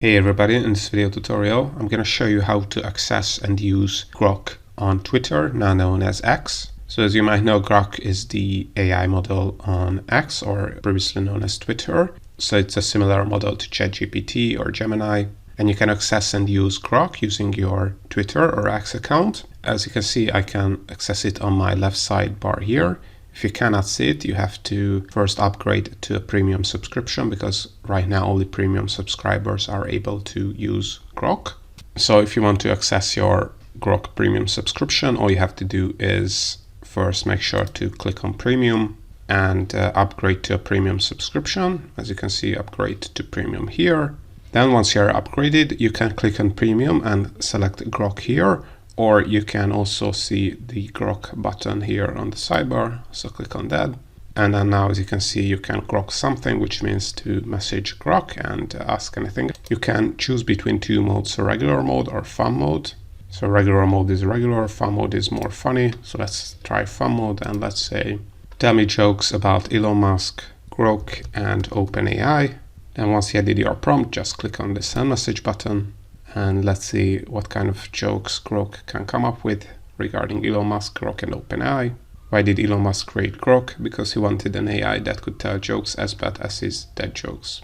Hey everybody, in this video tutorial I'm going to show you how to access and use Grok on Twitter, now known as X. So as you might know, Grok is the AI model on X, or previously known as Twitter. So it's a similar model to ChatGPT or Gemini, and you can access and use Grok using your Twitter or X account. As you can see, I can access it on my left sidebar here. If you cannot see it, you have to first upgrade to a premium subscription, because right now only premium subscribers are able to use Grok. So if you want to access your Grok premium subscription, all you have to do is first make sure to click on premium and upgrade to a premium subscription. As you can see, upgrade to premium here. Then once you're upgraded, you can click on premium and select Grok here. Or you can also see the Grok button here on the sidebar, so click on that. And then now, as you can see, you can Grok something, which means to message Grok and ask anything. You can choose between two modes, so regular mode or fun mode. So regular mode is regular, fun mode is more funny. So let's try fun mode, and let's say, tell me jokes about Elon Musk, Grok, and OpenAI. Then once you added your prompt, just click on the send message button. And let's see what kind of jokes Grok can come up with regarding Elon Musk, Grok, and OpenAI. Why did Elon Musk create Grok? Because he wanted an AI that could tell jokes as bad as his dead jokes.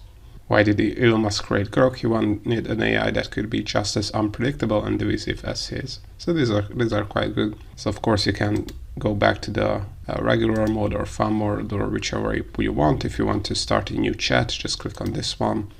Why did Elon Musk create Grok? He wanted an AI that could be just as unpredictable and divisive as his. So these are quite good. So of course you can go back to the regular mode or fun mode, or whichever you want. If you want to start a new chat, just click on this one,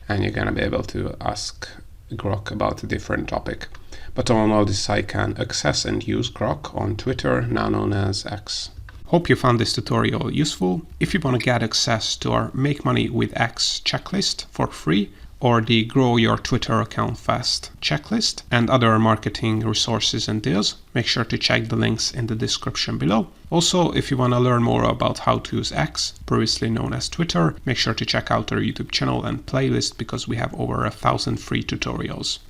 and you're gonna be able to ask Grok about a different topic. But all in all, this I can access and use Grok on Twitter, now known as X. Hope you found this tutorial useful. If you want to get access to our Make Money with X checklist for free, or the Grow Your Twitter Account Fast checklist, and other marketing resources and deals, make sure to check the links in the description below. Also, if you want to learn more about how to use X, previously known as Twitter, make sure to check out our YouTube channel and playlist, because we have over 1,000 free tutorials.